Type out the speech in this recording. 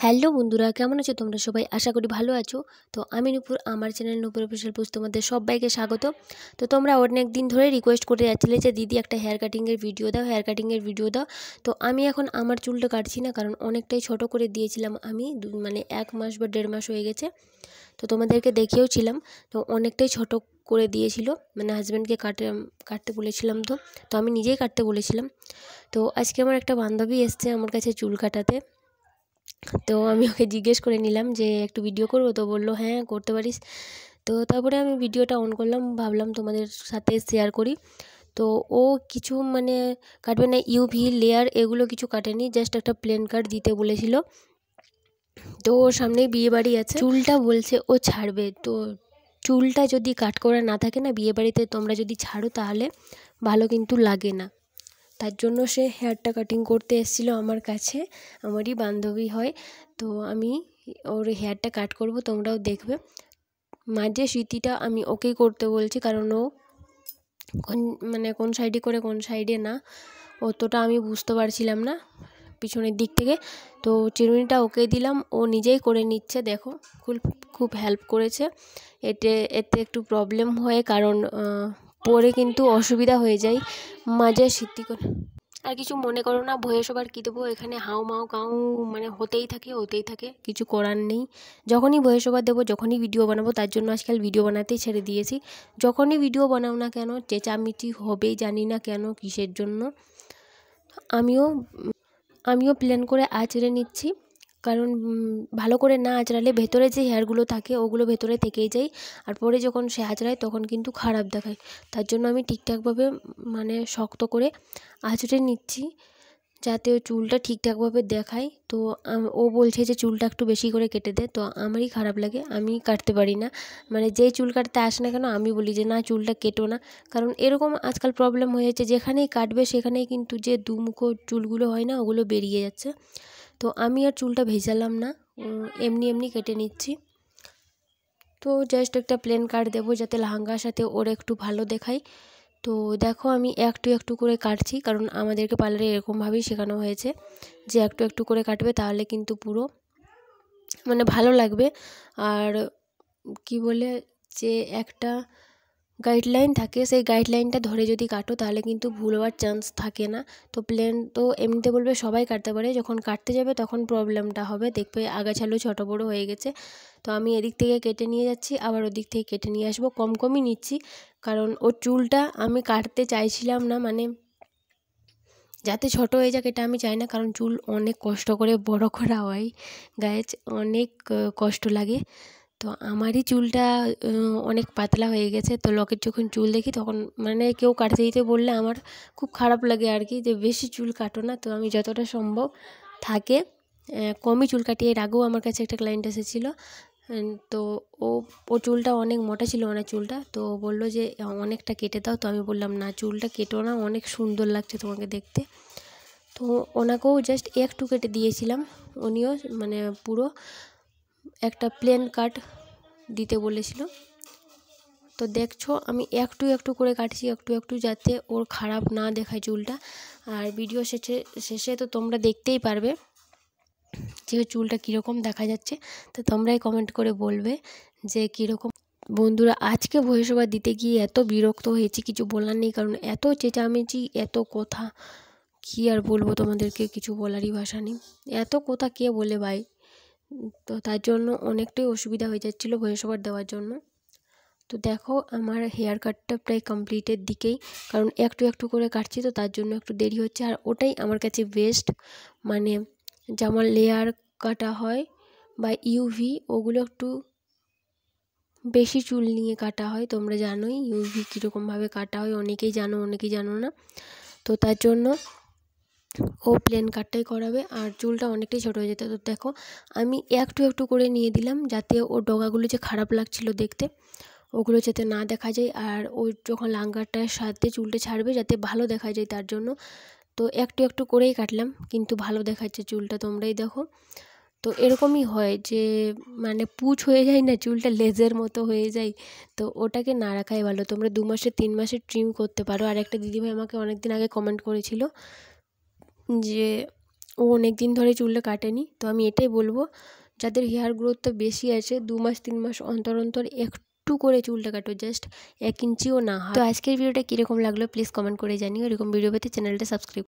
Hello বন্ধুরা, কেমন আছো তোমরা সবাই? আশা করি ভালো আছো। তো আমি নূপুর, আমার চ্যানেল নূপুর অফিশিয়াল পোস্ট তোমাদের সবাইকে স্বাগত। তো তোমরা অনেক দিন ধরে রিকোয়েস্ট করে যাচ্ছিলে যে দিদি একটা হেয়ার কাটিংয়ের ভিডিও দাও, হেয়ার কাটিংয়ের ভিডিও দাও। তো আমি এখন আমার চুলটা কাটছি না, কারণ অনেকটাই ছোট করে দিয়েছিলাম আমি, মানে 1 মাস বা 1.5 মাস হয়ে গেছে। তো তোমাদেরকে দেখিয়েওছিলাম, তো অনেকটাই ছোট করে দিয়েছিল, মানে হাজব্যান্ডকে কাটতে বলেছিলাম। তো আমি নিজেই কাটতে বলেছিলাম। তো আজকে আমার একটা বান্ধবী এসছে আমার কাছে চুল কাটাতে। তো আমি ওকে জিজ্ঞেস করে নিলাম যে একটু ভিডিও করবো, তো বললো হ্যাঁ করতে পারিস। তো তারপরে আমি ভিডিওটা অন করলাম, ভাবলাম তোমাদের সাথে শেয়ার করি। তো ও কিছু মানে কাটবে না, ইউভি লেয়ার এগুলো কিছু কাটেনি, জাস্ট একটা প্লেন কাট দিতে বলেছিল। তো ওর সামনেই বিয়েবাড়ি আছে, চুলটা বলছে ও ছাড়বে। তো চুলটা যদি কাট করা না থাকে না, বিয়েবাড়িতে তোমরা যদি ছাড়ো তাহলে ভালো কিন্তু লাগে না। তার জন্য সে হেয়ারটা কাটিং করতে এসেছিলো আমার কাছে, আমারই বান্ধবী হয়। তো আমি ওর হেয়ারটা কাট করব, তোমরাও দেখবে। মাঝে স্মৃতিটা আমি ওকেই করতে বলছি, কারণ ও কোন সাইডে করে কোন সাইডে না অতটা আমি বুঝতে পারছিলাম না পিছনের দিক থেকে। তো চিরুনিটা ওকে দিলাম, ও নিজেই করে নিচ্ছে। দেখো খুব হেল্প করেছে। এতে একটু প্রবলেম হয়, কারণ পরে কিন্তু অসুবিধা হয়ে যায়। মাঝে স্মৃতি করে আর কিছু মনে করো না, ভয়েস ওভার কী দেবো, এখানে হাউ মাউ কাউ মানে হতেই থাকে, কিছু করার নেই। যখনই ভয়েস ওভার দেবো, যখনই ভিডিও বানাবো, তার জন্য আজকাল ভিডিও বানাতেই ছেড়ে দিয়েছি। যখনই ভিডিও বানাও না কেন চেঁচামেচি হবেই, জানি না কেন কিসের জন্য। আমিও প্ল্যান করে আঁচড়ে নিচ্ছি, কারণ ভালো করে না আঁচড়ালে ভেতরে যে হেয়ারগুলো থাকে ওগুলো ভেতরে থেকেই যায়, আর পরে যখন সে আঁচড়ায় তখন কিন্তু খারাপ দেখায়। তার জন্য আমি ঠিকঠাকভাবে মানে শক্ত করে আঁচড়ে নিচ্ছি, যাতে ও চুলটা ঠিকঠাকভাবে দেখায়। তো ও বলছে যে চুলটা একটু বেশি করে কেটে দে, তো আমারই খারাপ লাগে, আমি কাটতে পারি না। মানে যেই চুল কাটতে আসে না কেন আমি বলি যে না চুলটা কেটো না, কারণ এরকম আজকাল প্রবলেম হয়ে যাচ্ছে, যেখানেই কাটবে সেখানেই কিন্তু যে দুমুখো চুলগুলো হয় না ওগুলো বেরিয়ে যাচ্ছে। তো আমি আর চুলটা ভেজালাম না, এমনি কেটে নিচ্ছি। তো জাস্ট একটা প্লেন কাট দেবো, যাতে লেহেঙ্গার সাথে ওর একটু ভালো দেখায়। তো দেখো আমি একটু করে কাটছি, কারণ আমাদেরকে পার্লারে এরকমভাবেই শেখানো হয়েছে যে একটু করে কাটবে, তাহলে কিন্তু পুরো মানে ভালো লাগবে। আর কি বলে যে একটা গাইডলাইন থাকে, সেই গাইডলাইনটা ধরে যদি কাটো তাহলে কিন্তু ভুল হওয়ার চান্স থাকে না। তো প্লেন তো এমনিতে বলবে সবাই কাটতে পারে, যখন কাটতে যাবে তখন প্রবলেমটা হবে, দেখবে আগাছালো ছোটো বড়ো হয়ে গেছে। তো আমি এদিক থেকে কেটে নিয়ে যাচ্ছি, আবার ওদিক থেকে কেটে নিয়ে আসবো, কমই নিচ্ছি, কারণ ওর চুলটা আমি কাটতে চাইছিলাম না, মানে যাতে ছোট হয়ে যাক এটা আমি চাই না, কারণ চুল অনেক কষ্ট করে বড় করা হয়, গায়ে অনেক কষ্ট লাগে। তো আমারই চুলটা অনেক পাতলা হয়ে গেছে, তো লোকের যখন চুল দেখি তখন মানে কেউ কাটতে দিতে বললে আমার খুব খারাপ লাগে আর কি, যে বেশি চুল কাটো না। তো আমি যতটা সম্ভব থাকে কমই চুল কাটি। এর আগেও আমার কাছে একটা ক্লায়েন্ট এসেছিলো, তো ও চুলটা অনেক মোটা ছিল, ওনার চুলটা, তো বললো যে অনেকটা কেটে দাও। তো আমি বললাম না চুলটা কেটো না, অনেক সুন্দর লাগছে তোমাকে দেখতে। তো ওনাকেও জাস্ট একটু কেটে দিয়েছিলাম, উনিও মানে পুরো একটা প্লেন কাট দিতে বলেছিল। তো দেখছো আমি একটু করে কাটছি, একটু যাতে ওর খারাপ না দেখায় চুলটা। আর ভিডিও শেষে তো তোমরা দেখতেই পারবে যে চুলটা কীরকম দেখা যাচ্ছে, তো তোমরাই কমেন্ট করে বলবে যে কীরকম। বন্ধুরা আজকে ভয়েস ওভার দিতে গিয়ে এত বিরক্ত হয়েছি, কিছু বলার নেই, কারণ এত চেঁচামেচি, এত কথা, কী আর বলবো তোমাদেরকে, কিছু বলারই ভাষা নেই। এত কথা কে বলে ভাই। তো তার জন্য অনেকটাই অসুবিধা হয়ে যাচ্ছিলো ভয়েস ওভার দেওয়ার জন্য। তো দেখো আমার হেয়ার কাটটা প্রায় কমপ্লিটের দিকেই, কারণ একটু করে কাটছি, তো তার জন্য একটু দেরি হচ্ছে। আর ওটাই আমার কাছে বেস্ট, মানে যেমন লেয়ার কাটা হয় বা ইউভি, ওগুলো একটু বেশি চুল নিয়ে কাটা হয়, তোমরা জানোই ইউভি কীরকমভাবে কাটা হয়, অনেকেই জানো না। তো তার জন্য ও প্লেন কাটটাই করাবে, আর চুলটা অনেকটাই ছোটো হয়ে যেত। তো দেখো আমি একটু করে নিয়ে দিলাম, যাতে ওর ডগাগুলো যে খারাপ লাগছিল দেখতে ওগুলো যাতে না দেখা যায়, আর ও যখন লাঙ্গারটার সাথে চুলটা ছাড়বে যাতে ভালো দেখা যায় তার জন্য। তো একটু করেই কাটলাম, কিন্তু ভালো দেখাচ্ছে চুলটা, তোমরাই দেখো। তো এরকমই হয় যে মানে পুঁছ হয়ে যায় না, চুলটা লেজের মতো হয়ে যায়, তো ওটাকে না রাখাই ভালো। তোমরা 2 মাসে 3 মাসে ট্রিম করতে পারো। আর একটা দিদিভাই আমাকে অনেক দিন আগে কমেন্ট করেছিল যে ও অনেক দিন ধরে চুলটা কাটেনি। তো আমি এটাই বলবো, যাদের হেয়ার গ্রোথটা বেশি আছে 2 মাস 3 মাস অন্তর অন্তর একটু করে চুলটা কাটো, জাস্ট 1 ইঞ্চিও না। তো আজকের ভিডিওটা কীরকম লাগলো প্লিজ কমেন্ট করে জানিও। এরকম ভিডিও পেতে চ্যানেলটা সাবস্ক্রাইব